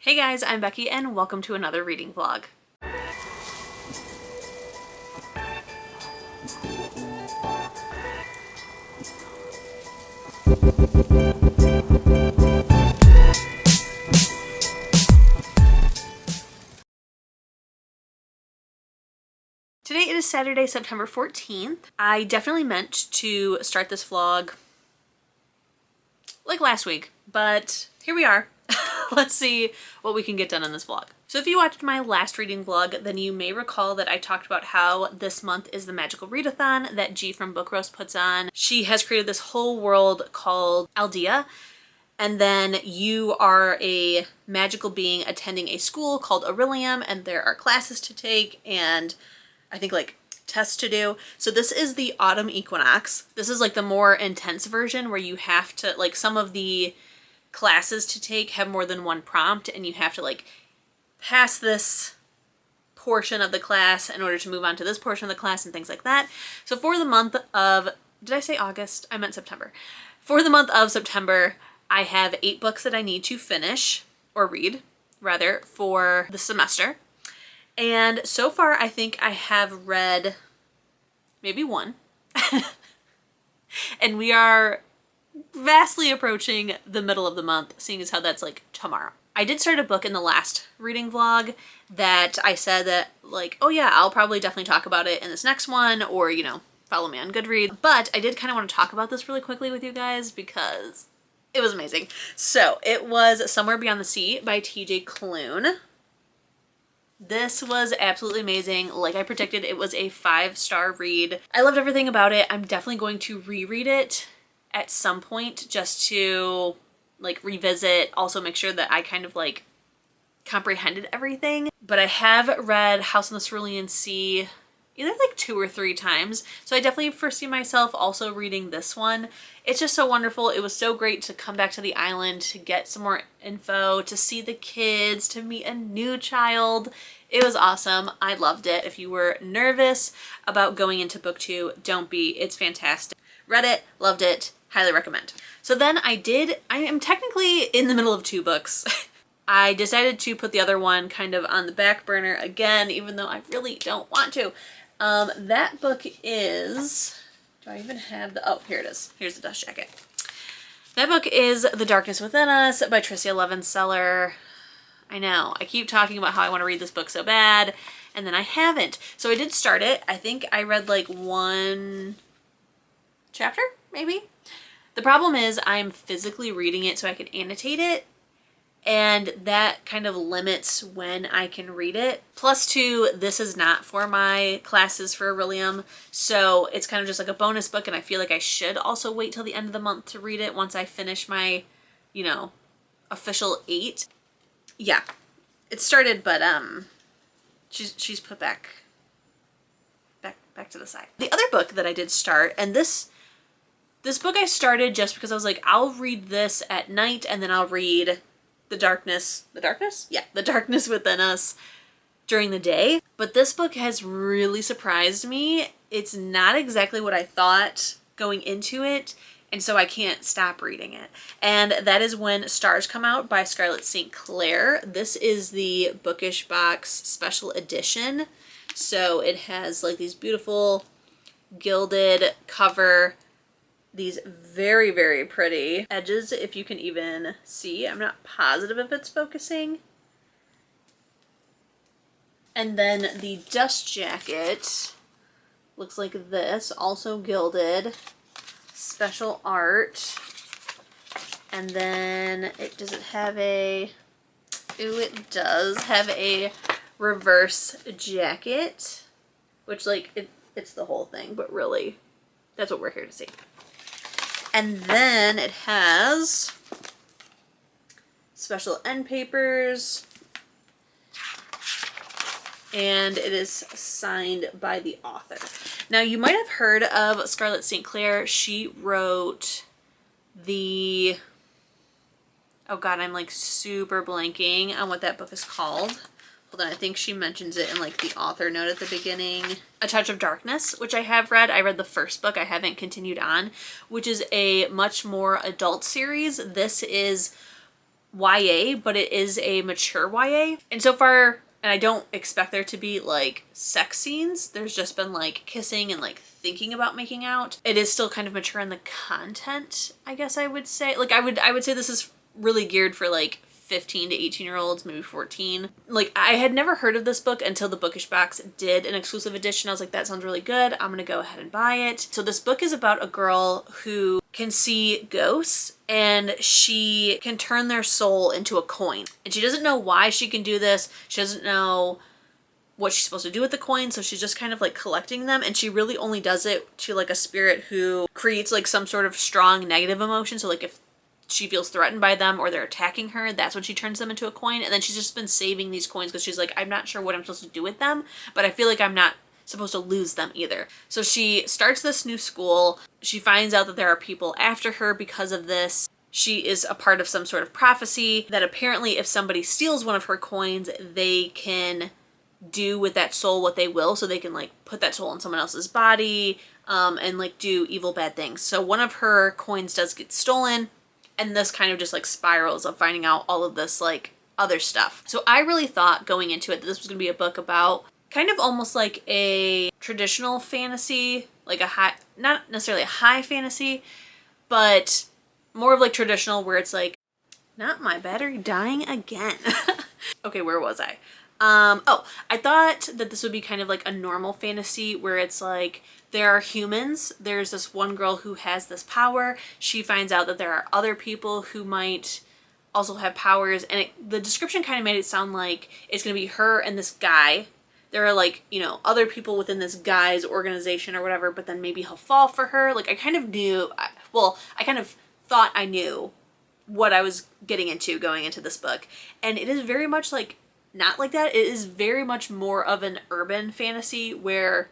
Hey guys, I'm Becky and welcome to another reading vlog. Today it is Saturday, September 14th. I definitely meant to start this vlog like last week, but here we are. Let's see what we can get done in this vlog. So if you watched my last reading vlog, then you may recall that I talked about how this month is the magical readathon that G from Book Roast puts on. She has created this whole world called Aldea, and then you are a magical being attending a school called Aurelium, and there are classes to take and I think like tests to do. So this is the autumn equinox. This is like the more intense version where you have to, like, some of the classes to take have more than one prompt and you have to like pass this portion of the class in order to move on to this portion of the class and things like that. So for the month of, did I say August? I meant September. For the month of September, I have 8 books that I need to finish, or read rather, for the semester. And so far I think I have read maybe 1. And we are vastly approaching the middle of the month, seeing as how that's like tomorrow. I did start a book in the last reading vlog that I said that like, oh yeah, I'll probably definitely talk about it in this next one, or, you know, follow me on Goodreads. But I did kind of want to talk about this really quickly with you guys because it was amazing. So it was Somewhere Beyond the Sea by TJ Klune. This was absolutely amazing. Like I predicted, it was a 5-star read. I loved everything about it. I'm definitely going to reread it at some point just to like revisit, also make sure that I kind of like comprehended everything. But I have read House on the Cerulean Sea either like 2 or 3 times, so I definitely foresee myself also reading this one. It's just so wonderful. It was so great to come back to the island, to get some more info, to see the kids, to meet a new child. It was awesome. I loved it. If you were nervous about going into book 2, don't be. It's fantastic. Read it, loved it, highly recommend. So then I am technically in the middle of 2 books. I decided to put the other one kind of on the back burner again, even though I really don't want to. That book is, do I even have the, oh, here it is. Here's the dust jacket. That book is The Darkness Within Us by Tricia Levenseller. I know, I keep talking about how I want to read this book so bad, and then I haven't. So I did start it. I think I read like 1 chapter, maybe? The problem is I'm physically reading it so I can annotate it, and that kind of limits when I can read it. Plus 2, this is not for my classes for Aurelium, so it's kind of just like a bonus book, and I feel like I should also wait till the end of the month to read it once I finish my, you know, official 8. Yeah, it started, but she's put back to the side. The other book that I did start, and this book I started just because I was like, I'll read this at night and then I'll read The Darkness? Yeah, The Darkness Within Us during the day. But this book has really surprised me. It's not exactly what I thought going into it, and so I can't stop reading it. And that is When Stars Come Out by Scarlett St. Clair. This is the Bookish Box special edition. So it has like these beautiful gilded cover, these very, very pretty edges, if you can even see. I'm not positive if it's focusing. And then the dust jacket looks like this, also gilded, special art. And then does it have a, ooh, it does have a reverse jacket, which like it's the whole thing, but really that's what we're here to see. And then it has special end papers, and it is signed by the author. Now you might have heard of Scarlett St. Clair. She wrote the, oh god, I'm like super blanking on what that book is called. Hold on, I think she mentions it in like the author note at the beginning. A Touch of Darkness, which I have read. I read the first book. I haven't continued on, which is a much more adult series. This is YA, but it is a mature YA. And so far, and I don't expect there to be like sex scenes. There's just been like kissing and like thinking about making out. It is still kind of mature in the content, I guess I would say. Like I would say this is really geared for like 15 to 18-year-olds, maybe 14. Like I had never heard of this book until the Bookish Box did an exclusive edition. I was like, that sounds really good. I'm gonna go ahead and buy it. So this book is about a girl who can see ghosts and she can turn their soul into a coin. And she doesn't know why she can do this. She doesn't know what she's supposed to do with the coins, so she's just kind of like collecting them, and she really only does it to like a spirit who creates like some sort of strong negative emotion. So like if she feels threatened by them or they're attacking her, that's when she turns them into a coin. And then she's just been saving these coins because she's like, I'm not sure what I'm supposed to do with them, but I feel like I'm not supposed to lose them either. So she starts this new school. She finds out that there are people after her because of this. She is a part of some sort of prophecy that apparently if somebody steals one of her coins, they can do with that soul what they will. So they can like put that soul in someone else's body and like do evil bad things. So one of her coins does get stolen, and this kind of just like spirals of finding out all of this like other stuff. So I really thought going into it that this was going to be a book about kind of almost like a traditional fantasy, like a high, not necessarily a high fantasy, but more of like traditional where it's like, not my battery dying again. Okay, where was I? I thought that this would be kind of like a normal fantasy where it's like there are humans. There's this one girl who has this power. She finds out that there are other people who might also have powers, and the description kind of made it sound like it's going to be her and this guy. There are like, you know, other people within this guy's organization or whatever, but then maybe he'll fall for her. Like I kind of knew, I kind of thought I knew what I was getting into going into this book. And it is very much like, not like that. It is very much more of an urban fantasy where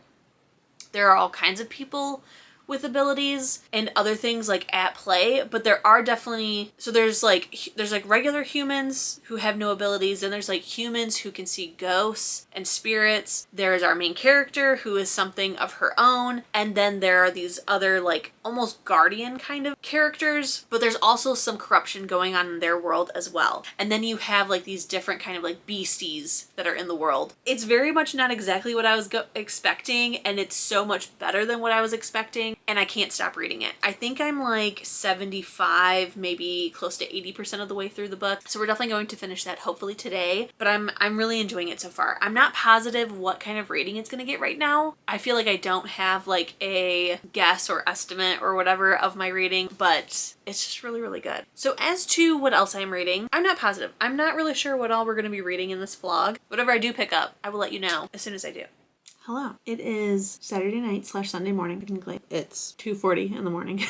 there are all kinds of people with abilities and other things like at play, but there are definitely, so there's like regular humans who have no abilities, and there's like humans who can see ghosts and spirits. There's our main character who is something of her own, and then there are these other like almost guardian kind of characters, but there's also some corruption going on in their world as well. And then you have like these different kind of like beasties that are in the world. It's very much not exactly what I was expecting, and it's so much better than what I was expecting. And I can't stop reading it. I think I'm like 75, maybe close to 80% of the way through the book. So we're definitely going to finish that hopefully today, but I'm really enjoying it so far. I'm not positive what kind of rating it's going to get right now. I feel like I don't have like a guess or estimate or whatever of my rating, but it's just really, really good. So as to what else I'm reading, I'm not positive. I'm not really sure what all we're going to be reading in this vlog. Whatever I do pick up, I will let you know as soon as I do. Hello. It is Saturday night / Sunday morning. Technically, it's 2:40 in the morning.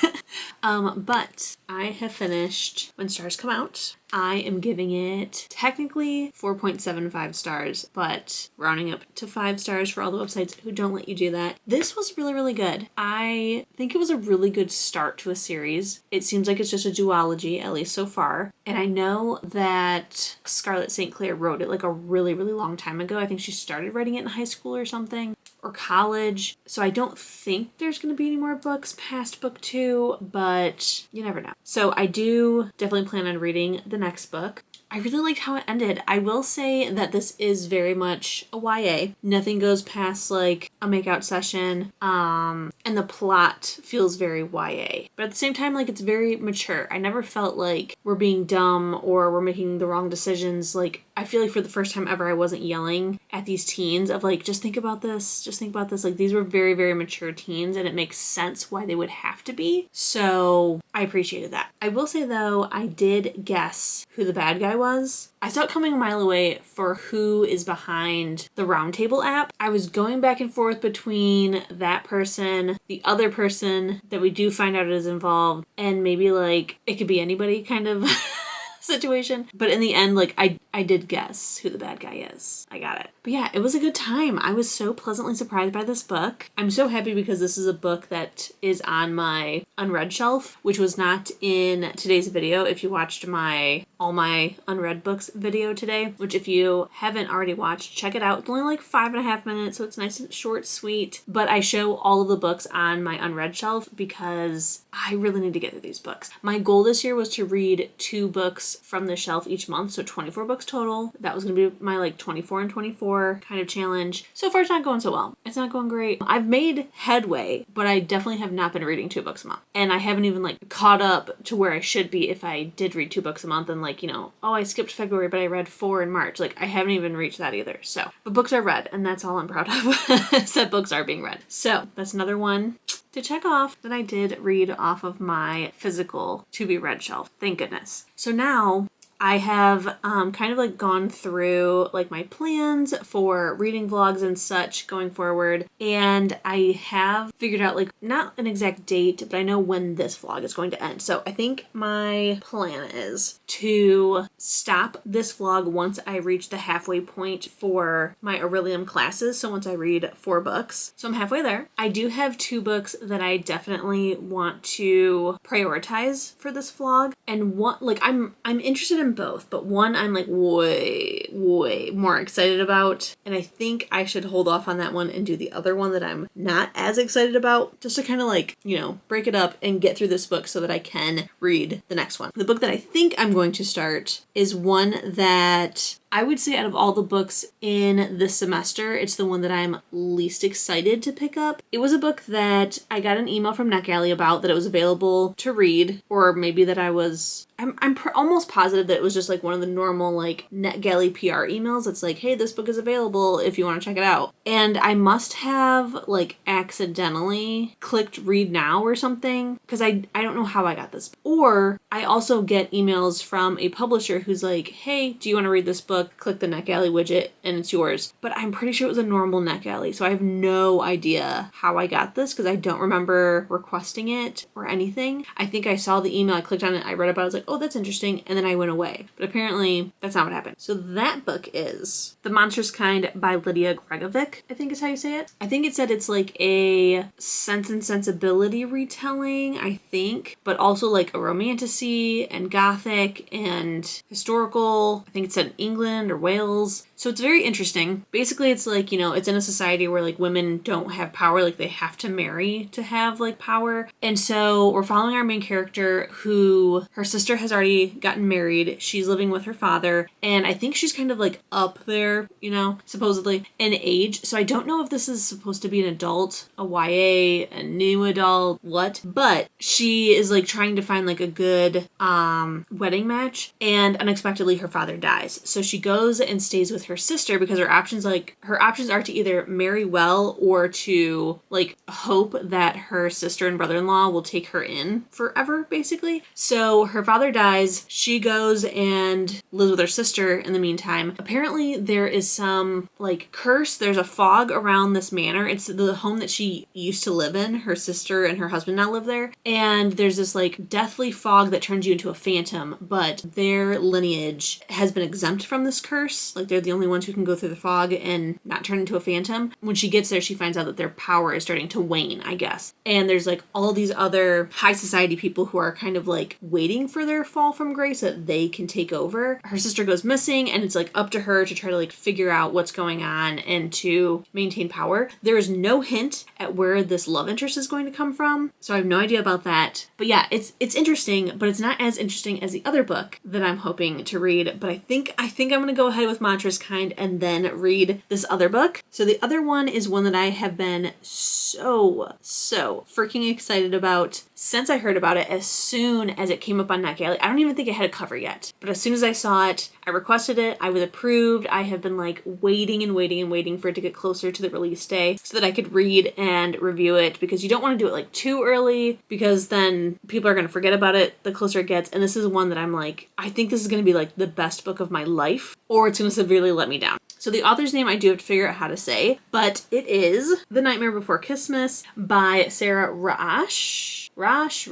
But I have finished When Stars Come Out. I am giving it technically 4.75 stars, but rounding up to 5 stars for all the websites who don't let you do that. This was really, really good. I think it was a really good start to a series. It seems like it's just a duology, at least so far. And I know that Scarlett St. Clair wrote it like a really, really long time ago. I think she started writing it in high school or something, or college. So I don't think there's going to be any more books past book 2, but you never know. So I do definitely plan on reading the next book. I really liked how it ended. I will say that this is very much a YA. Nothing goes past like a makeout session, and the plot feels very YA. But at the same time, like it's very mature. I never felt like we're being dumb or we're making the wrong decisions. Like I feel like for the first time ever, I wasn't yelling at these teens of like, just think about this, just think about this. Like these were very, very mature teens, and it makes sense why they would have to be. So I appreciated that. I will say though, I did guess who the bad guy was. I saw it coming a mile away for who is behind the Roundtable app. I was going back and forth between that person, the other person that we do find out is involved, and maybe like it could be anybody kind of situation. But in the end, like I did guess who the bad guy is. I got it. But yeah, it was a good time. I was so pleasantly surprised by this book. I'm so happy because this is a book that is on my unread shelf, which was not in today's video. If you watched my all my unread books video today, which if you haven't already watched, check it out. It's only like 5.5 minutes, so it's nice and short, sweet. But I show all of the books on my unread shelf because I really need to get through these books. My goal this year was to read 2 books books from the shelf each month, so 24 books total. That was going to be my like 24 and 24 kind of challenge. So far it's not going so well. It's not going great. I've made headway, but I definitely have not been reading 2 books a month. And I haven't even like caught up to where I should be if I did read 2 books a month and like, you know, oh, I skipped February, but I read 4 in March. Like I haven't even reached that either. So, but books are read and that's all I'm proud of. Said books are being read. So that's another one to check off that I did read off of my physical to be read shelf. Thank goodness. So now I have kind of like gone through like my plans for reading vlogs and such going forward, and I have figured out like not an exact date, but I know when this vlog is going to end. So I think my plan is to stop this vlog once I reach the halfway point for my Aurelium classes. So once I read 4 books. So I'm halfway there. I do have 2 books that I definitely want to prioritize for this vlog. And one, like I'm interested in both, but one I'm like way more excited about, and I think I should hold off on that one and do the other one that I'm not as excited about, just to kind of like, you know, break it up and get through this book so that I can read the next one. The book that I think I'm going to start is one that I would say out of all the books in this semester, it's the one that I'm least excited to pick up. It was a book that I got an email from NetGalley about that it was available to read, or maybe that I'm almost positive that it was just like one of the normal like NetGalley PR emails. It's like, hey, this book is available if you want to check it out. And I must have like accidentally clicked read now or something, because I don't know how I got this. Or I also get emails from a publisher who's like, hey, do you want to read this book? Click the NetGalley widget and it's yours. But I'm pretty sure it was a normal NetGalley, so I have no idea how I got this because I don't remember requesting it or anything. I think I saw the email, I clicked on it, I read about it, I was like, oh, that's interesting, and then I went away. But apparently that's not what happened. So that book is The Monstrous Kind by Lydia Gregovic, I think is how you say it. I think it said it's like a Sense and Sensibility retelling, I think, but also like a romantasy and gothic and historical. I think it said England or Wales. So it's very interesting. Basically, it's like, you know, it's in a society where like women don't have power, like they have to marry to have like power. And so we're following our main character who her sister has already gotten married. She's living with her father. And I think she's kind of like up there, you know, supposedly in age. So I don't know if this is supposed to be an adult, a YA, a new adult, what, but she is like trying to find like a good wedding match, and unexpectedly her father dies. So she goes and stays with her sister because her options are to either marry well or to like hope that her sister and brother-in-law will take her in forever, basically. So her father dies. She goes and lives with her sister in the meantime. Apparently there is some like curse. There's a fog around this manor. It's the home that she used to live in. Her sister and her husband now live there. And there's this like deathly fog that turns you into a phantom, but their lineage has been exempt from this curse. Like they're the only ones who can go through the fog and not turn into a phantom. When she gets there, she finds out that their power is starting to wane, I guess. And there's like all these other high society people who are kind of like waiting for their fall from grace so that they can take over. Her sister goes missing, and it's like up to her to try to like figure out what's going on and to maintain power. There is no hint at where this love interest is going to come from, so I have no idea about that. But yeah, it's interesting, but it's not as interesting as the other book that I'm hoping to read. But I think I'm gonna go ahead with Monstrous Kind and then read this other book. So the other one is one that I have been so freaking excited about since I heard about it as soon as it came up on NetGalley. I don't even think it had a cover yet, but as soon as I saw it, I requested it, I was approved. I have been like waiting for it to get closer to the release day so that I could read and review it, because you don't want to do it like too early because then people are going to forget about it the closer it gets. And this is one that I'm like, I think this is going to be like the best book of my life, or it's going to severely let me down. So the author's name I do have to figure out how to say, but it is The Nightmare Before Kissmas by Sara Raasch. Raasch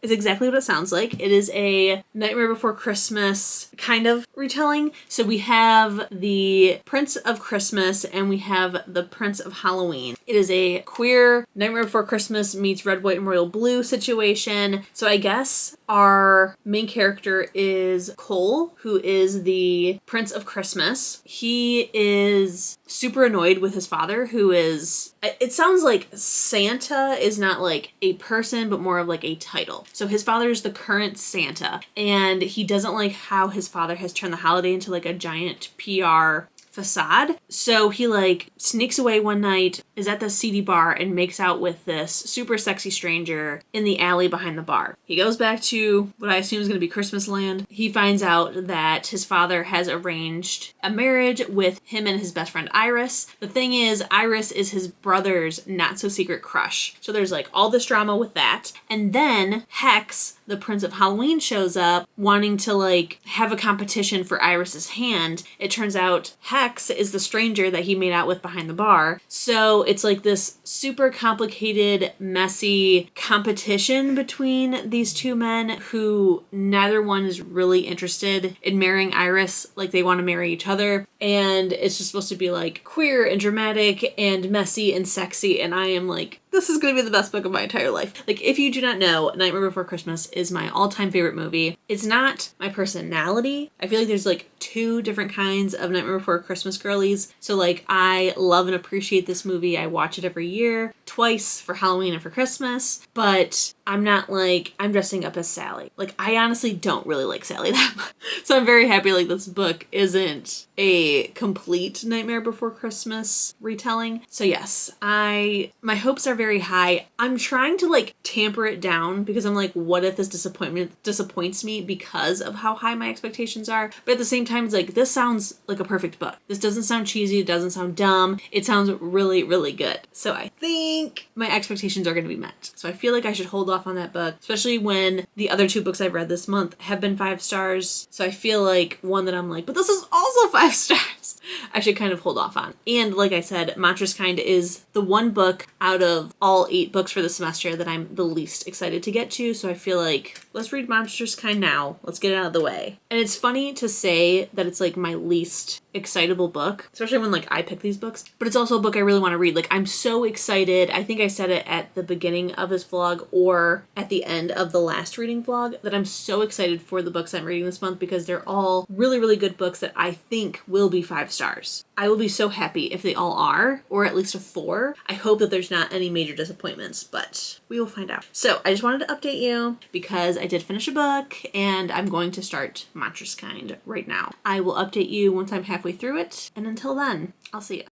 is exactly what it sounds like. It is a Nightmare Before Christmas kind of retelling. So we have the Prince of Christmas and we have the Prince of Halloween. It is a queer Nightmare Before Christmas meets Red, White, and Royal Blue situation. So I guess our main character is Cole, who is the Prince of Christmas. Christmas. He is super annoyed with his father, who is, it sounds like Santa is not like a person, but more of like a title. So his father is the current Santa, and he doesn't like how his father has turned the holiday into like a giant PR facade. So he like sneaks away one night, is at the seedy bar, and makes out with this super sexy stranger in the alley behind the bar. He goes back to what I assume is going to be Christmas land. He finds out that his father has arranged a marriage with him and his best friend Iris. The thing is, Iris is his brother's not so secret crush. So there's like all this drama with that. And then Hex, the Prince of Halloween, shows up wanting to like have a competition for Iris's hand. It turns out Hex is the stranger that he made out with behind the bar. So it's like this super complicated, messy competition between these two men who neither one is really interested in marrying Iris. Like they want to marry each other. And it's just supposed to be like queer and dramatic and messy and sexy. And I am like, this is going to be the best book of my entire life. Like, if you do not know, Nightmare Before Christmas is my all-time favorite movie. It's not my personality. I feel like there's like two different kinds of Nightmare Before Christmas girlies. So like, I love and appreciate this movie. I watch it every year, twice for Halloween and for Christmas. But I'm not like, I'm dressing up as Sally. Like, I honestly don't really like Sally that much. So I'm very happy like this book isn't a complete Nightmare Before Christmas retelling. So yes, my hopes are very high. I'm trying to like tamper it down because I'm like, what if this disappoints me because of how high my expectations are? But at the same time, it's like, this sounds like a perfect book. This doesn't sound cheesy. It doesn't sound dumb. It sounds really, really good. So I think my expectations are going to be met. So I feel like I should hold off on that book, especially when the other two books I've read this month have been 5 stars. So I feel like one that I'm like, but this is also 5 stars. I should kind of hold off on. And like I said, Monstrous Kind is the one book out of all 8 books for the semester that I'm the least excited to get to. So I feel like, let's read Monstrous Kind now. Let's get it out of the way. And it's funny to say that it's like my least excitable book, especially when like I pick these books, but it's also a book I really want to read. Like, I'm so excited. I think I said it at the beginning of this vlog or at the end of the last reading vlog that I'm so excited for the books I'm reading this month because they're all really, really good books that I think will be 5 stars. I will be so happy if they all are, or at least a 4. I hope that there's not any major disappointments, but we will find out. So I just wanted to update you because I did finish a book and I'm going to start Monstrous Kind right now. I will update you once I'm halfway through it, and until then, I'll see you.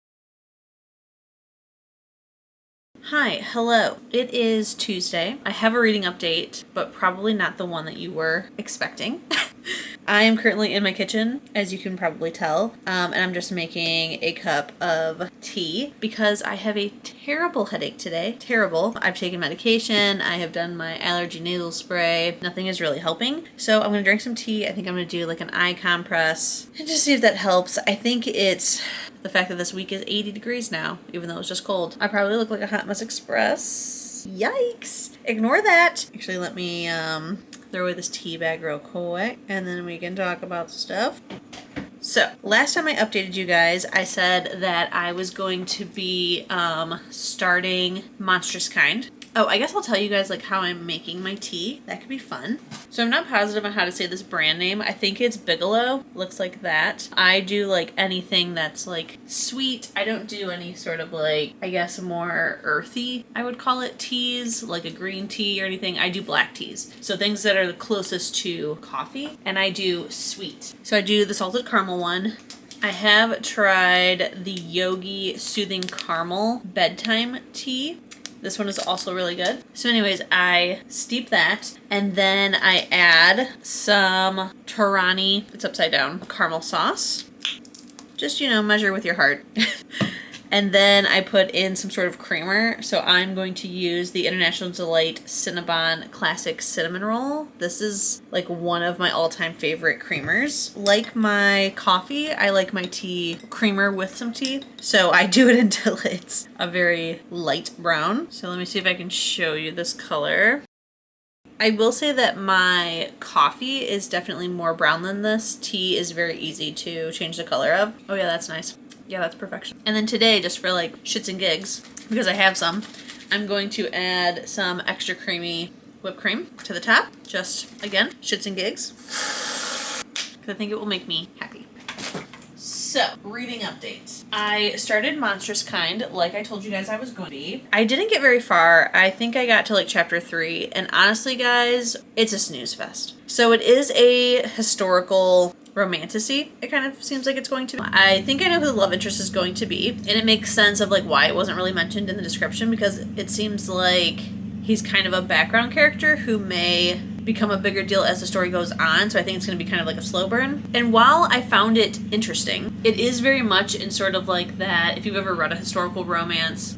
Hi, hello. It is Tuesday. I have a reading update, but probably not the one that you were expecting. I am currently in my kitchen, as you can probably tell, and I'm just making a cup of tea because I have a terrible headache today. Terrible. I've taken medication. I have done my allergy nasal spray. Nothing is really helping. So I'm going to drink some tea. I think I'm going to do like an eye compress and just see if that helps. I think it's the fact that this week is 80 degrees now, even though it's just cold. I probably look like a Hot Mess Express. Yikes. Ignore that. Actually, let me throw away this tea bag real quick, and then we can talk about stuff. So, last time I updated you guys, I said that I was going to be starting Monstrous Kind. Oh, I guess I'll tell you guys like how I'm making my tea. That could be fun. So I'm not positive on how to say this brand name. I think it's Bigelow. Looks like that. I do like anything that's like sweet. I don't do any sort of like, I guess more earthy, I would call it, teas, like a green tea or anything. I do black teas. So things that are the closest to coffee. And I do sweet. So I do the salted caramel one. I have tried the Yogi Soothing Caramel Bedtime Tea. This one is also really good. So anyways, I steep that and then I add some Torani, it's upside down, caramel sauce. Just, you know, measure with your heart. And then I put in some sort of creamer. So I'm going to use the International Delight Cinnabon Classic Cinnamon Roll. This is like one of my all-time favorite creamers. Like my coffee, I like my tea creamer with some tea. So I do it until it's a very light brown. So let me see if I can show you this color. I will say that my coffee is definitely more brown than this. Tea is very easy to change the color of. Oh yeah, that's nice. Yeah, that's perfection. And then today, just for like shits and gigs, because I have some, I'm going to add some extra creamy whipped cream to the top. Just, again, shits and gigs. Because I think it will make me happy. So, reading update. I started Monstrous Kind, like I told you guys I was going to be. I didn't get very far. I think I got to like chapter 3, and honestly, guys, it's a snooze fest. So it is a historical romantasy, it kind of seems like it's going to be. I think I know who the love interest is going to be, and it makes sense of like why it wasn't really mentioned in the description, because it seems like he's kind of a background character who may become a bigger deal as the story goes on, so I think it's going to be kind of like a slow burn. And while I found it interesting, it is very much in sort of like that, if you've ever read a historical romance,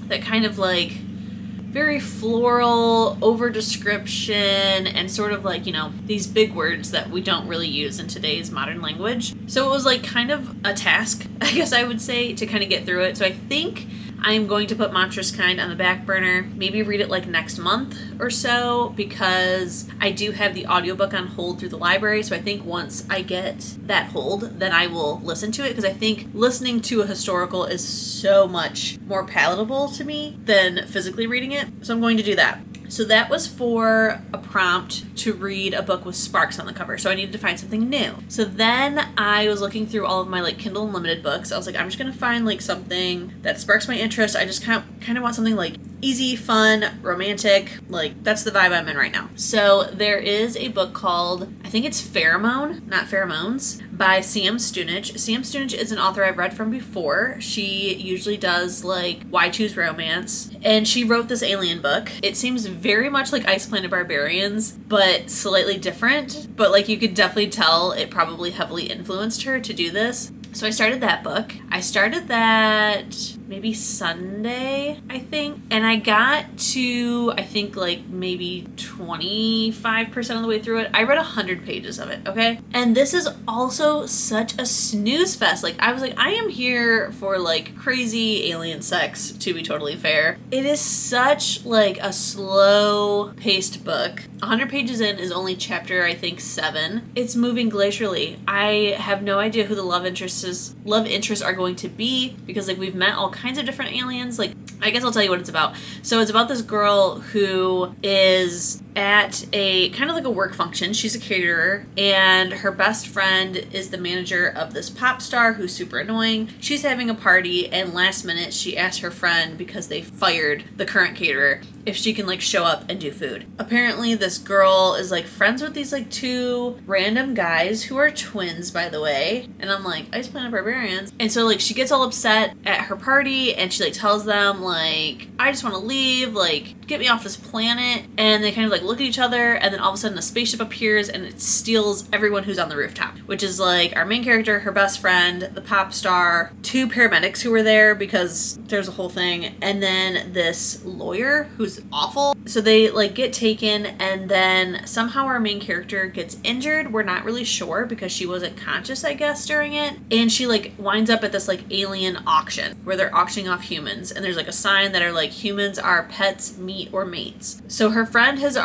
that kind of like very floral, over description, and sort of like, you know, these big words that we don't really use in today's modern language. So it was like kind of a task, I guess I would say, to kind of get through it. So I think I'm going to put Monstrous Kind on the back burner, maybe read it like next month or so, because I do have the audiobook on hold through the library. So I think once I get that hold, then I will listen to it, because I think listening to a historical is so much more palatable to me than physically reading it. So I'm going to do that. So that was for a prompt to read a book with sparks on the cover. So I needed to find something new. So then I was looking through all of my like Kindle Unlimited books. I was like, I'm just going to find like something that sparks my interest. I just kind of want something like easy, fun, romantic. Like that's the vibe I'm in right now. So there is a book called, I think it's Pheromone, not Pheromones, by Sam Stunich. Sam Stunich is an author I've read from before. She usually does like Why Choose Romance, and she wrote this alien book. It seems very much like Ice Planet Barbarians, but slightly different. But like you could definitely tell it probably heavily influenced her to do this. So I started that book. I started that maybe Sunday, I think. And I got to, I think like maybe 25% of the way through it. I read 100 pages of it, okay? And this is also such a snooze fest. Like I was like, I am here for like crazy alien sex, to be totally fair. It is such like a slow paced book. 100 pages in is only chapter, I think, 7. It's moving glacially. I have no idea who the love interests are going to be, because like we've met all kinds of different aliens. Like I guess I'll tell you what it's about. So it's about this girl who is at a kind of like a work function. She's a caterer, and her best friend is the manager of this pop star who's super annoying. She's having a party, and last minute she asked her friend, because they fired the current caterer, if she can like show up and do food. Apparently this girl is like friends with these like 2 random guys who are twins, by the way. And I'm like, Ice Planet Barbarians. And so like she gets all upset at her party, and she like tells them like, I just want to leave, like get me off this planet. And they kind of like look at each other, and then all of a sudden a spaceship appears and it steals everyone who's on the rooftop, which is like our main character, her best friend, the pop star, 2 paramedics who were there because there's a whole thing, and then this lawyer who's awful. So they like get taken, and then somehow our main character gets injured. We're not really sure, because she wasn't conscious, I guess, during it. And she like winds up at this like alien auction where they're auctioning off humans, and there's like a sign that are like, humans are pets, meat, or mates. So her friend has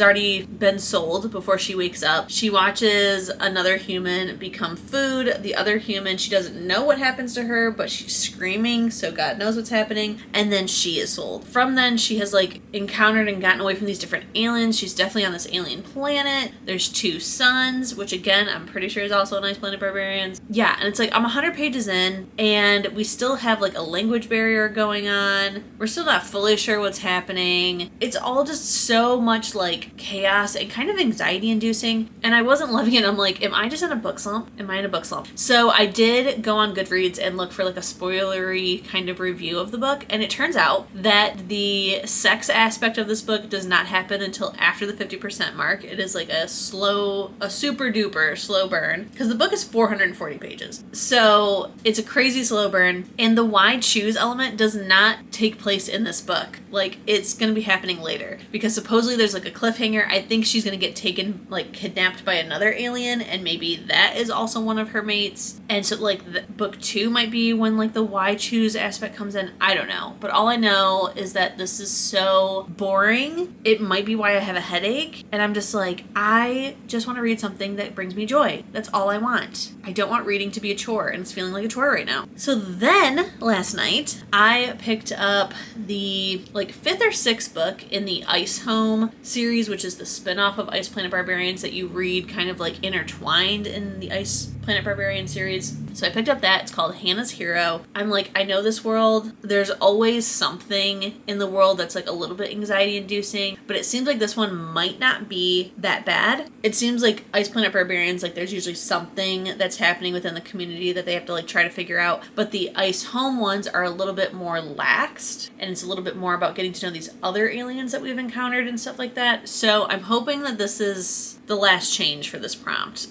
already been sold before she wakes up. She watches another human become food. The other human, she doesn't know what happens to her, but she's screaming, so God knows what's happening. And then she is sold. From then, she has like encountered and gotten away from these different aliens. She's definitely on this alien planet. There's 2 suns, which again, I'm pretty sure is also an Ice Planet Barbarians. Yeah, and it's like, I'm 100 pages in, and we still have like a language barrier going on. We're still not fully sure what's happening. It's all just so much like chaos and kind of anxiety inducing, and I wasn't loving it. I'm like, am I just in a book slump? Am I in a book slump? So I did go on Goodreads and look for like a spoilery kind of review of the book, and it turns out that the sex aspect of this book does not happen until after the 50% mark. It is like a super duper slow burn, because the book is 440 pages. So it's a crazy slow burn, and the why choose element does not take place in this book. Like it's going to be happening later, because supposedly there's like a cliffhanger. I think she's going to get taken, like kidnapped by another alien, and maybe that is also one of her mates. And so like book 2 might be when like the why choose aspect comes in. I don't know. But all I know is that this is so boring. It might be why I have a headache. And I'm just like, I just want to read something that brings me joy. That's all I want. I don't want reading to be a chore, and it's feeling like a chore right now. So then last night I picked up the like 5th or 6th book in the Ice Home series, which is the spin-off of Ice Planet Barbarians that you read kind of like intertwined in the Ice Planet Planet Barbarian series. So I picked up that. It's called Hannah's Hero. I'm like, I know this world. There's always something in the world that's like a little bit anxiety inducing, but it seems like this one might not be that bad. It seems like Ice Planet Barbarians, like there's usually something that's happening within the community that they have to like try to figure out, but the Ice Home ones are a little bit more laxed, and it's a little bit more about getting to know these other aliens that we've encountered and stuff like that. So I'm hoping that this is the last change for this prompt.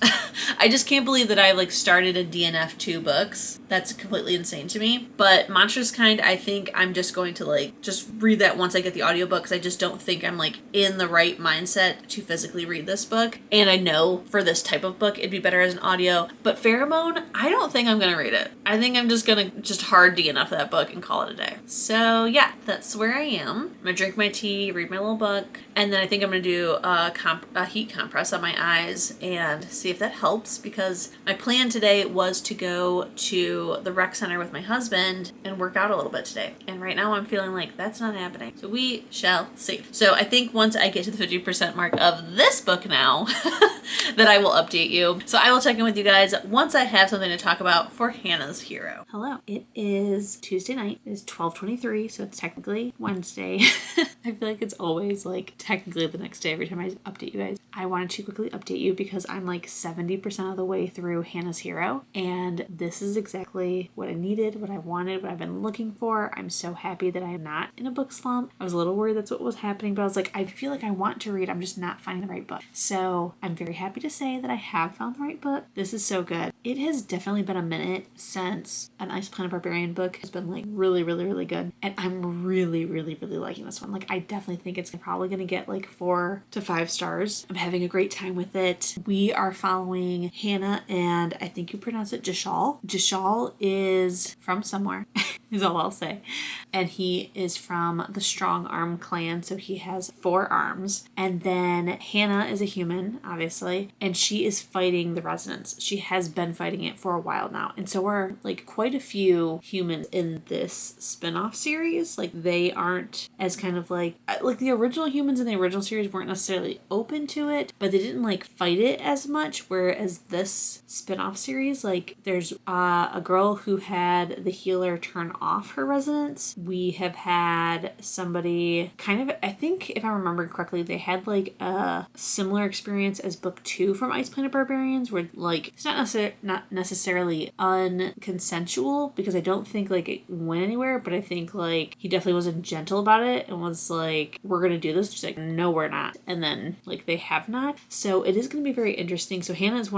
I just can't believe that I like started a DNF 2 books. That's completely insane to me. But Monstrous Kind, I think I'm just going to like just read that once I get the audiobook, because I just don't think I'm like in the right mindset to physically read this book. And I know for this type of book it'd be better as an audio. But Pheromone, I don't think I'm gonna read it. I think I'm just gonna hard DNF that book and call it a day. So yeah, that's where I am. I'm gonna drink my tea, read my little book, and then I think I'm gonna do a heat compress on my eyes and see if that helps, because my plan today was to go to the rec center with my husband and work out a little bit today. And right now I'm feeling like that's not happening. So we shall see. So I think once I get to the 50% mark of this book now, that I will update you. So I will check in with you guys once I have something to talk about for Hannah's Hero. Hello. It is Tuesday night. It is 12:23, so it's technically Wednesday. I feel like it's always like technically the next day every time I update you guys. I wanted to quickly update you because I'm like 70% of the way through Hannah's Hero, and this is exactly what I needed, what I wanted, what I've been looking for. I'm so happy that I am not in a book slump. I was a little worried that's what was happening, but I was like, I feel like I want to read. I'm just not finding the right book. So I'm very happy to say that I have found the right book. This is so good. It has definitely been a minute since an Ice Planet Barbarian book has been like really, really, really good. And I'm really, really, really liking this one. Like I definitely think it's probably going to get like 4 to 5 stars. I'm having a great time with it. We are following Hannah and I think you pronounce it Jashal. Jashal is from somewhere is all I'll say. And he is from the Strong Arm clan. So he has 4 arms. And then Hannah is a human, obviously. And she is fighting the Resonance. She has been fighting it for a while now. And so we're like quite a few humans in this spin-off series. Like they aren't as kind of like the original humans in the original series weren't necessarily open to it, but they didn't like fight it as much. Whereas this spin-off series, like there's a girl who had the healer turn off her resonance. We have had somebody kind of, I think if I remember correctly, they had like a similar experience as book 2 from Ice Planet Barbarians, where like it's not necessarily unconsensual, because I don't think like it went anywhere, but I think like he definitely wasn't gentle about it and was like, we're gonna do this. She's like, no, we're not. And then like they have not. So it is gonna be very interesting. So Hannah is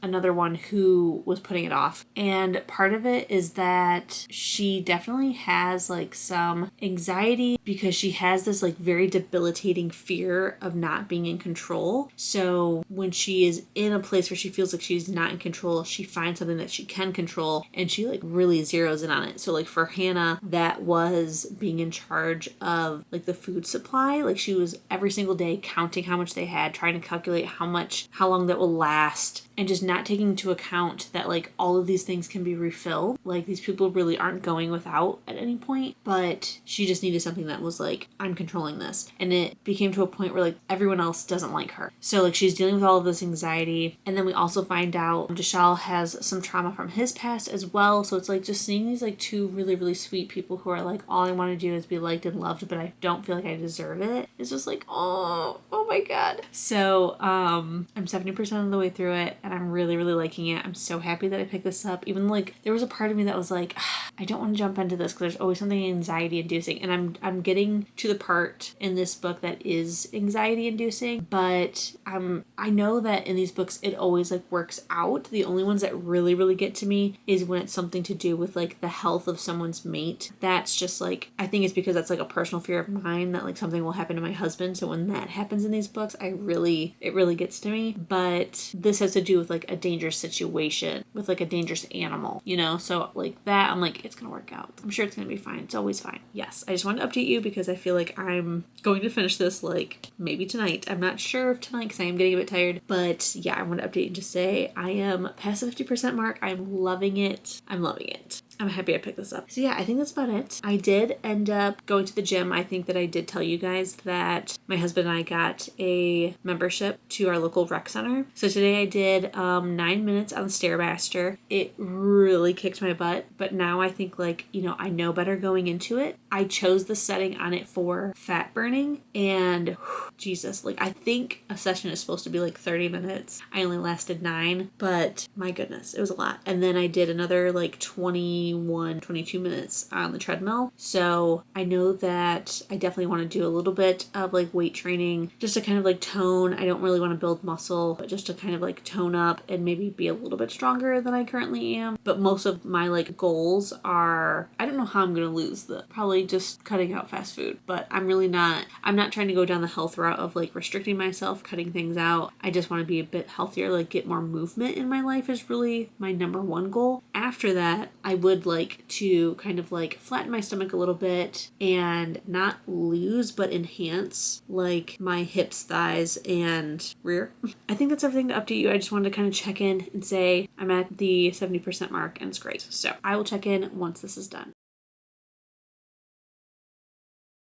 another one who was putting it off. And part of it is that she definitely has like some anxiety because she has this like very debilitating fear of not being in control. So when she is in a place where she feels like she's not in control, she finds something that she can control and she like really zeroes in on it. So like for Hannah, that was being in charge of like the food supply. Like she was every single day counting how much they had, trying to calculate how long that will last, and just not taking into account that like all of these things can be refilled. Like these people really aren't going without at any point, but she just needed something that was like, I'm controlling this. And it became to a point where like everyone else doesn't like her. So like she's dealing with all of this anxiety. And then we also find out Jashal has some trauma from his past as well. So it's like just seeing these like 2 really, really sweet people who are like, all I want to do is be liked and loved, but I don't feel like I deserve it. It's just like, oh my God. So I'm 70% of the way through it and I'm really, really liking it. I'm so happy that I picked this up. Even like there was a part of me that was like, I don't want to jump into this because there's always something anxiety inducing. And I'm getting to the part in this book that is anxiety inducing, but I know that in these books it always like works out. The only ones that really, really get to me is when it's something to do with like the health of someone's mate. That's just like, I think it's because that's like a personal fear of mine that like something will happen to my husband. So when that happens in these books, it really gets to me. But this has to do with like a dangerous situation with like a dangerous animal, you know? So like that, I'm like, it's gonna work out. I'm sure it's gonna be fine. It's always fine. Yes, I just wanted to update you because I feel like I'm going to finish this like maybe tonight. I'm not sure if tonight because I am getting a bit tired, but yeah, I want to update and just say I am past the 50% mark. I'm loving it. I'm loving it. I'm happy I picked this up. So yeah, I think that's about it. I did end up going to the gym. I think that I did tell you guys that my husband and I got a membership to our local rec center. So today I did 9 minutes on the Stairmaster. It really kicked my butt, but now I think I know better going into it. I chose the setting on it for fat burning, and Jesus, I think a session is supposed to be 30 minutes. I only lasted 9, but my goodness, it was a lot. And then I did another 22 minutes on the treadmill. So I know that I definitely want to do a little bit of weight training just to kind of tone. I don't really want to build muscle, but just to kind of tone up and maybe be a little bit stronger than I currently am. But most of my goals are, I don't know how I'm going to lose probably just cutting out fast food, but I'm not trying to go down the health route of restricting myself, cutting things out. I just want to be a bit healthier, get more movement in my life is really my number one goal. After that, I would like to kind of flatten my stomach a little bit and not lose but enhance my hips, thighs, and rear. I think that's everything to update you. I just wanted to kind of check in and say I'm at the 70% mark and it's great. So I will check in once this is done.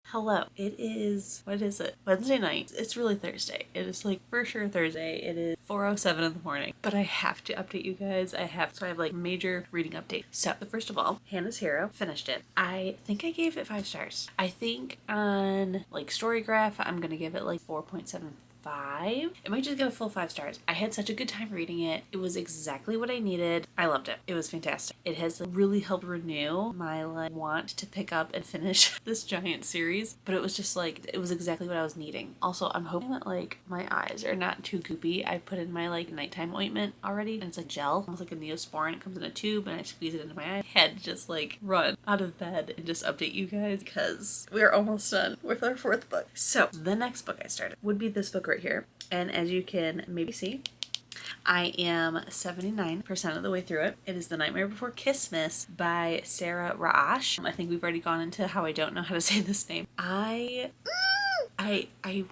Hello. It is, what is it? Wednesday night. It's really Thursday. It is for sure Thursday. It is 4:07 in the morning. But I have to update you guys. I have major reading update. So first of all, Hannah's Hero, finished it. I think I gave it 5 stars. I think on Storygraph, I'm gonna give it 4.75. It might just get a full 5 stars. I had such a good time reading it. It was exactly what I needed. I loved it. It was fantastic. It has really helped renew my want to pick up and finish this giant series, but it was just it was exactly what I was needing. Also, I'm hoping that my eyes are not too goopy. I put in my nighttime ointment already, and it's gel, almost like a Neosporin. It comes in a tube and I squeeze it into my eye. I had to just run out of bed and just update you guys because we're almost done with our 4th book. So the next book I started would be this book right here, and as you can maybe see, I am 79% of the way through it. It is The Nightmare Before Kissmas by Sara Raasch. I think we've already gone into how I don't know how to say this name. I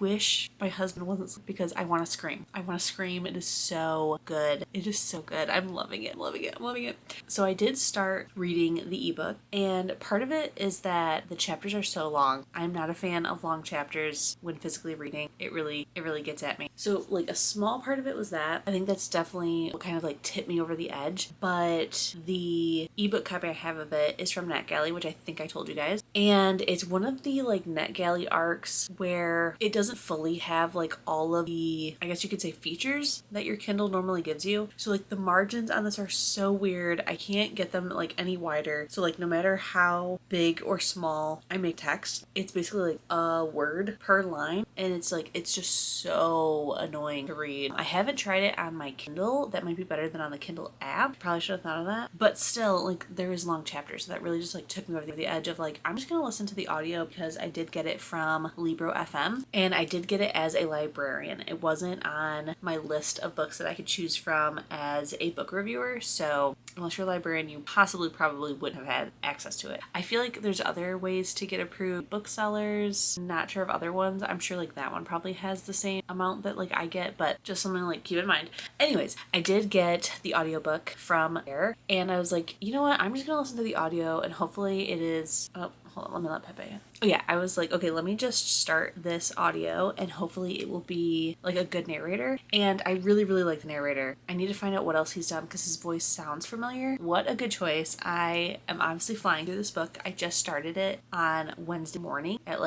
wish my husband wasn't, because I want to scream. I want to scream. It is so good. It is so good. I'm loving it. Loving it. Loving it. So I did start reading the ebook, and part of it is that the chapters are so long. I'm not a fan of long chapters when physically reading. It really gets at me. So a small part of it was that. I think that's definitely what kind of tipped me over the edge. But the ebook copy I have of it is from NetGalley, which I think I told you guys. And it's one of the NetGalley arcs where it doesn't fully have all of the, I guess you could say, features that your Kindle normally gives you. So the margins on this are so weird. I can't get them any wider. So no matter how big or small I make text, it's basically a word per line, and it's just so annoying to read. I haven't tried it on my Kindle. That might be better than on the Kindle app. Probably should have thought of that. But still, there is long chapters, so that really just took me over the edge of I'm just gonna listen to the audio, because I did get it from Libro FM, and I did get it as a librarian. It wasn't on my list of books that I could choose from as a book reviewer, so unless you're a librarian, you probably wouldn't have had access to it. I feel there's other ways to get approved booksellers. Not sure of other ones. I'm sure that one probably has the same amount that I get, but just something to keep in mind. Anyways, I did get the audiobook from Clair, and I was you know what? I'm just gonna listen to the audio, and hopefully it is, oh, hold on, let me let Pepe in. Oh yeah, I was okay, let me just start this audio and hopefully it will be a good narrator. And I really like the narrator. I need to find out what else he's done because his voice sounds familiar. What a good choice. I am obviously flying through this book. I just started it on Wednesday morning at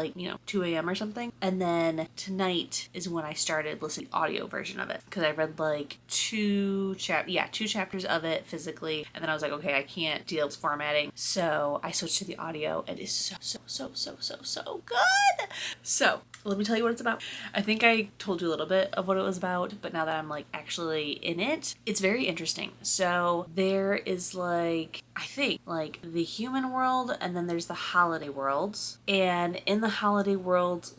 2 a.m. or something. And then tonight is when I started listening to the audio version of it, because I read 2 chapters of it physically, and then I was okay, I can't deal with formatting, so I switched to the audio, and it's so good. So let me tell you what it's about. I think I told you a little bit of what it was about, but now that I'm actually in it, it's very interesting. So there is I think the human world, and then there's the holiday worlds. And in the holiday world,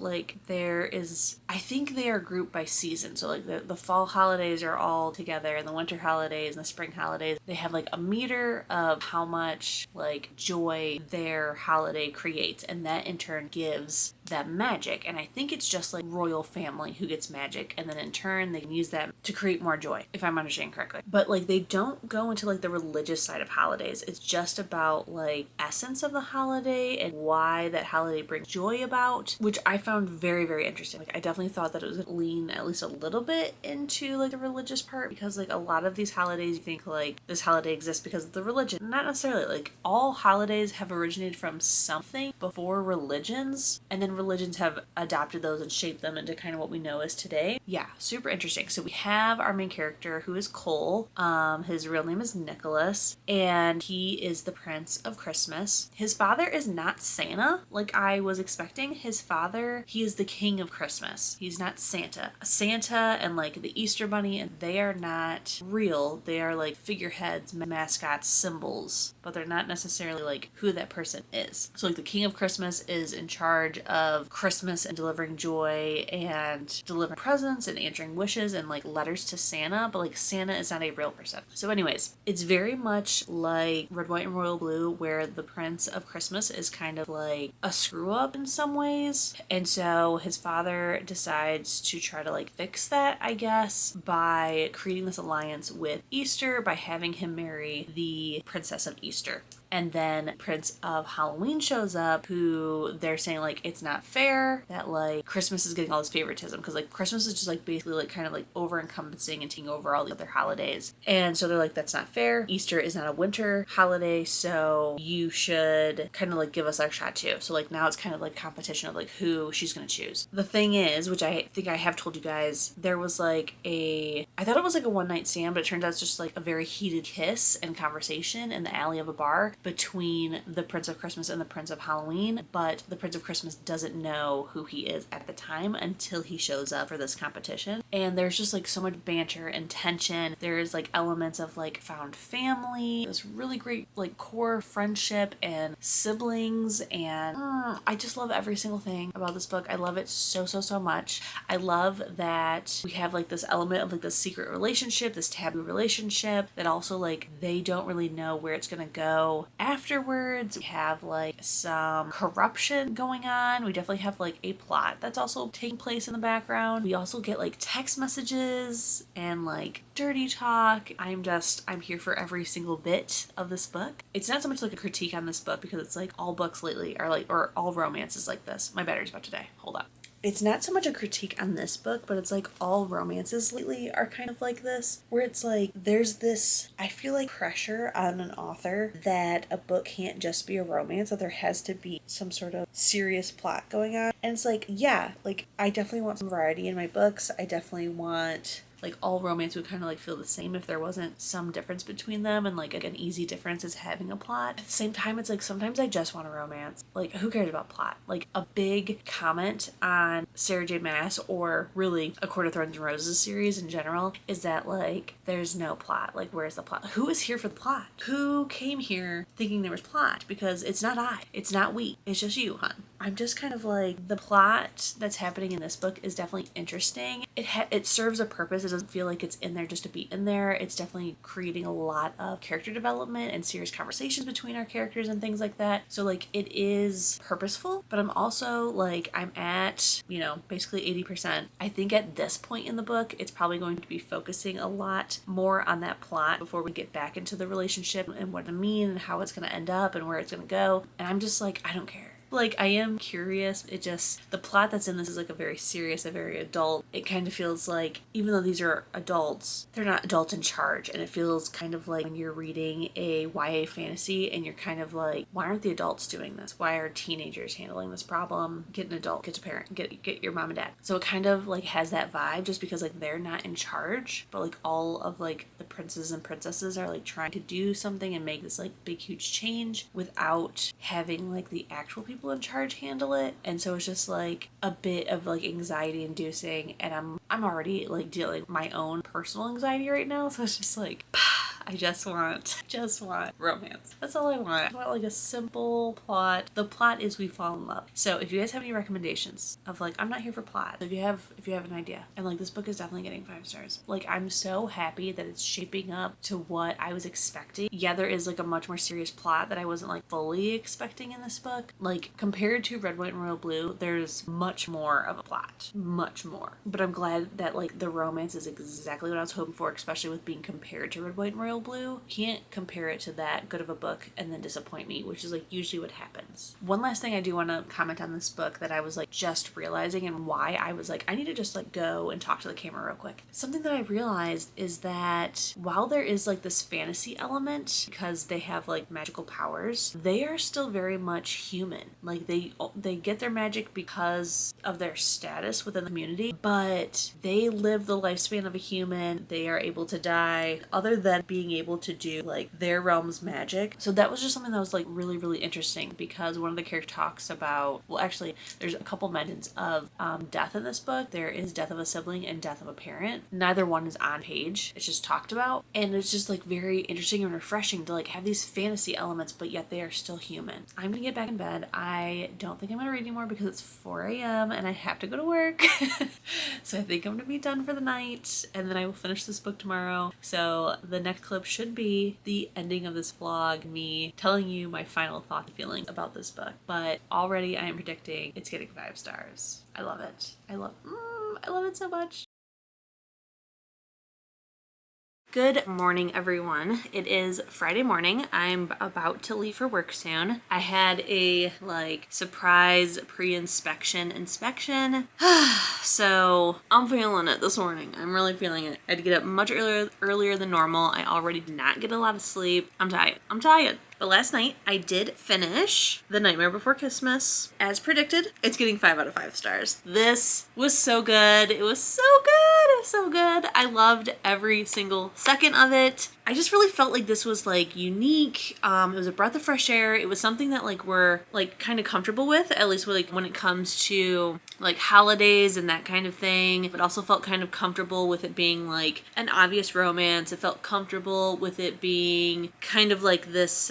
there is, I think they are grouped by season. So the fall holidays are all together, and the winter holidays and the spring holidays, they have a meter of how much joy their holiday creates, and that in turn gives that magic. And I think it's just like royal family who gets magic, and then in turn they can use that to create more joy, if I'm understanding correctly. But like they don't go into like the religious side of holidays. It's just about like essence of the holiday and why that holiday brings joy about, which I found very, very interesting. Like I definitely thought that it was gonna lean at least a little bit into like the religious part, because like a lot of these holidays you think like this holiday exists because of the religion. Not necessarily. Like all holidays have originated from something before religions, and then religions have adopted those and shaped them into kind of what we know as today. Yeah, super interesting. So we have our main character who is Cole. His real name is Nicholas, and he is the Prince of Christmas. His father is not Santa like I was expecting. His father, he is the King of Christmas. He's not Santa. Santa and like the Easter Bunny, and they are not real. They are like figureheads, mascots, symbols, but they're not necessarily like who that person is. So like the King of Christmas is in charge of Christmas and delivering joy and delivering presents and answering wishes and like letters to Santa, but like Santa is not a real person. So anyways, it's very much like Red, White, and Royal Blue, where the Prince of Christmas is kind of like a screw up in some ways. And so his father decides to try to like fix that, I guess, by creating this alliance with Easter, by having him marry the Princess of Easter. And then Prince of Halloween shows up, who they're saying like it's not fair that like Christmas is getting all this favoritism, because like Christmas is just like basically like kind of like over encompassing and taking over all the other holidays. And so they're like, that's not fair. Easter is not a winter holiday, so you should kind of like give us our shot too. So like now it's kind of like competition of like who she's gonna choose. The thing is, which I think I have told you guys, there was like I thought it was like a one night stand, but it turned out it's just like a very heated kiss and conversation in the alley of a bar between the Prince of Christmas and the Prince of Halloween, but the Prince of Christmas doesn't know who he is at the time until he shows up for this competition. And there's just like so much banter and tension. There's like elements of like found family, this really great like core friendship and siblings, and I just love every single thing about this book. I love it so, so, so much. I love that we have like this element of like this secret relationship, this taboo relationship that also like they don't really know where it's gonna go afterwards. We have like some corruption going on. We definitely have like a plot that's also taking place in the background. We also get like text messages and like dirty talk. I'm here for every single bit of this book. It's not so much like a critique on this book, because it's like all books lately are like, or all romances like this. My battery's about to die. Hold up. It's not so much a critique on this book, but it's like all romances lately are kind of like this, where it's like there's this, I feel like, pressure on an author that a book can't just be a romance, that there has to be some sort of serious plot going on. And it's like, yeah, like I definitely want some variety in my books. I definitely want like all romance would kind of like feel the same if there wasn't some difference between them, and like an easy difference is having a plot. At the same time, it's like sometimes I just want a romance. Like who cares about plot? Like a big comment on Sarah J Maas, or really A Court of Thorns and Roses series in general, is that like there's no plot. Like where's the plot? Who is here for the plot? Who came here thinking there was plot? Because it's not I. It's not we. It's just you, hon. I'm just kind of like, the plot that's happening in this book is definitely interesting. It serves a purpose. It doesn't feel like it's in there just to be in there. It's definitely creating a lot of character development and serious conversations between our characters and things like that. So like it is purposeful, but I'm also like, I'm at, basically 80%. I think at this point in the book, it's probably going to be focusing a lot more on that plot before we get back into the relationship and what it means and how it's going to end up and where it's going to go. And I'm just like, I don't care. Like, I am curious. It just, the plot that's in this is like a very serious, a very adult. It kind of feels like, even though these are adults, they're not adults in charge. And it feels kind of like when you're reading a YA fantasy and you're kind of like, why aren't the adults doing this? Why are teenagers handling this problem? Get an adult, get a parent, get your mom and dad. So it kind of like has that vibe, just because like they're not in charge, but like all of like the princes and princesses are like trying to do something and make this like big huge change without having like the actual people in charge handle it. And so it's just like a bit of like anxiety inducing, and I'm already like dealing with my own personal anxiety right now, so it's just like I just want romance. That's all I want. I want like a simple plot. The plot is we fall in love. So if you guys have any recommendations of like, I'm not here for plot. If you have an idea, and like this book is definitely getting 5 stars. Like I'm so happy that it's shaping up to what I was expecting. Yeah, there is like a much more serious plot that I wasn't like fully expecting in this book. Like compared to Red, White, and Royal Blue, there's much more of a plot. Much more. But I'm glad that like the romance is exactly what I was hoping for, especially with being compared to Red, White, and Royal Blue. Can't compare it to that good of a book and then disappoint me, which is like usually what happens. One last thing I do want to comment on this book that I was like just realizing and why I was like, I need to just like go and talk to the camera real quick. Something that I realized is that while there is like this fantasy element because they have like magical powers, they are still very much human. Like they get their magic because of their status within the community, but they live the lifespan of a human. They are able to die other than being able to do like their realm's magic. So that was just something that was like really, really interesting because one of the characters talks about, well actually there's a couple mentions of death in this book. There is death of a sibling and death of a parent. Neither one is on page. It's just talked about. And it's just like very interesting and refreshing to like have these fantasy elements, but yet they are still human. I'm gonna get back in bed. I don't think I'm gonna read anymore because it's 4 a.m. and I have to go to work. So I think I'm gonna be done for the night and then I will finish this book tomorrow. So the next clip should be the ending of this vlog, me telling you my final thought and feelings about this book. But already I am predicting it's getting 5 stars. I love it. I love it so much. Good morning, everyone. It is Friday morning. I'm about to leave for work soon. I had a like surprise pre-inspection inspection. So I'm feeling it this morning. I'm really feeling it. I had to get up much earlier than normal. I already did not get a lot of sleep. I'm tired. But last night I did finish The Nightmare Before Kissmas. As predicted, it's getting 5 out of 5 stars. This was so good. It was so good. It was so good. I loved every single second of it. I just really felt like this was like unique. It was a breath of fresh air. It was something that like we're like kind of comfortable with, at least like when it comes to like holidays and that kind of thing. It also felt kind of comfortable with it being like an obvious romance. It felt comfortable with it being kind of like this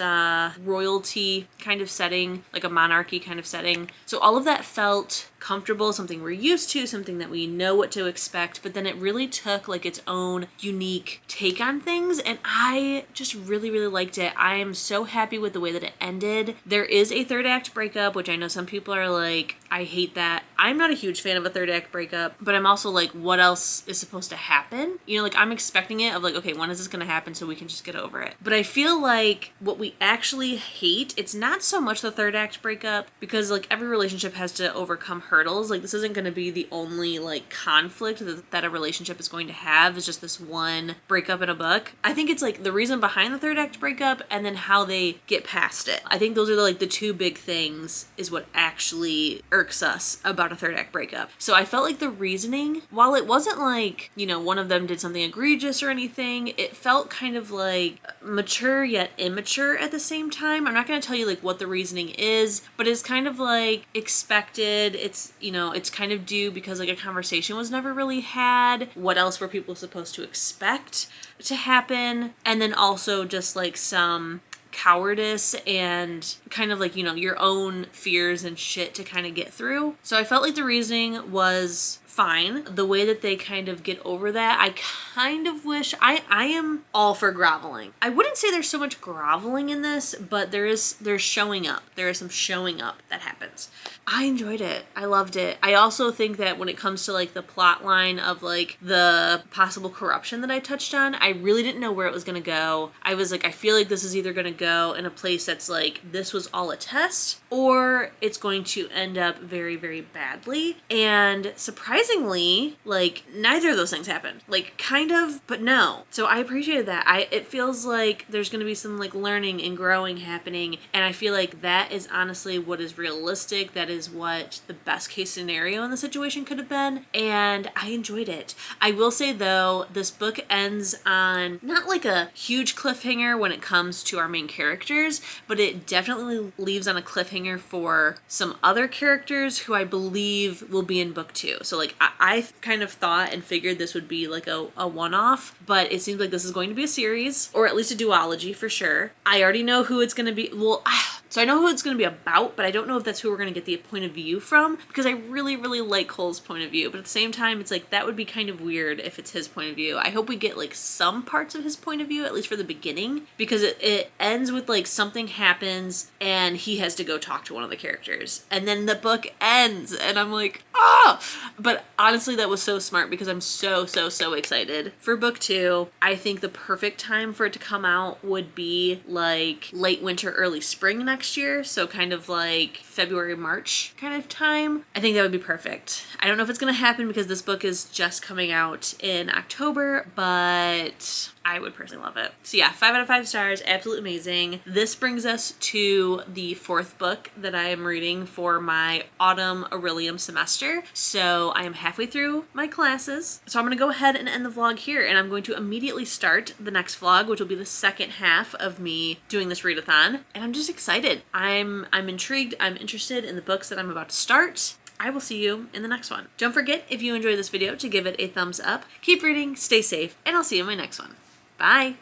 royalty kind of setting, like a monarchy kind of setting. So all of that felt comfortable, something we're used to, something that we know what to expect, but then it really took like its own unique take on things, and I just really, really liked it. I am so happy with the way that it ended. There is a 3rd act breakup, which I know some people are like, I hate that. I'm not a huge fan of a 3rd act breakup, but I'm also like, what else is supposed to happen? You know, like I'm expecting it of like, okay, when is this gonna happen so we can just get over it? But I feel like what we actually hate, it's not so much the 3rd act breakup, because like every relationship has to overcome hurdles. Like this isn't going to be the only like conflict that a relationship is going to have, is just this one breakup in a book. I think it's like the reason behind the 3rd act breakup and then how they get past it. I think those are like the 2 big things is what actually irks us about a 3rd act breakup. So I felt like the reasoning, while it wasn't like, you know, one of them did something egregious or anything, it felt kind of like mature yet immature at the same time. I'm not going to tell you like what the reasoning is, but it's kind of like expected. It's, you know, it's kind of due because like a conversation was never really had. What else were people supposed to expect to happen? And then also just like some cowardice and kind of like, you know, your own fears and shit to kind of get through. So I felt like the reasoning was fine. The way that they kind of get over that, I kind of wish, I am all for groveling. I wouldn't say there's so much groveling in this, but there's showing up. There is some showing up that happens. I enjoyed it. I loved it. I also think that when it comes to like the plot line of like the possible corruption that I touched on, I really didn't know where it was going to go. I was like, I feel like this is either going to go in a place that's like, this was all a test, or it's going to end up very, very badly. And surprisingly, like neither of those things happened. Like kind of, but no. So I appreciated that. It feels like there's going to be some like learning and growing happening. And I feel like that is honestly what is realistic. That is what the best case scenario in the situation could have been. And I enjoyed it. I will say though, this book ends on not like a huge cliffhanger when it comes to our main characters, but it definitely leaves on a cliffhanger for some other characters who I believe will be in book 2. So like like, I kind of thought and figured this would be like a one-off, but it seems like this is going to be a series, or at least a duology for sure. I already know who it's going to be. Well, so I know who it's going to be about, but I don't know if that's who we're going to get the point of view from, because I really, really like Cole's point of view. But at the same time, it's like, that would be kind of weird if it's his point of view. I hope we get like some parts of his point of view, at least for the beginning, because it ends with like something happens and he has to go talk to one of the characters. And then the book ends and I'm like, oh! But honestly, that was so smart because I'm so excited for book 2. I think the perfect time for it to come out would be like late winter, early spring next year. So kind of like February, March kind of time. I think that would be perfect. I don't know if it's going to happen because this book is just coming out in October, but I would personally love it. So yeah, 5 out of 5 stars, absolutely amazing. This brings us to the 4th book that I am reading for my autumn Aurelium semester. So I am halfway through my classes. So I'm going to go ahead and end the vlog here, and I'm going to immediately start the next vlog, which will be the second half of me doing this readathon. And I'm just excited. I'm intrigued. I'm interested in the books that I'm about to start. I will see you in the next one. Don't forget, if you enjoyed this video, to give it a thumbs up. Keep reading, stay safe, and I'll see you in my next one. Bye!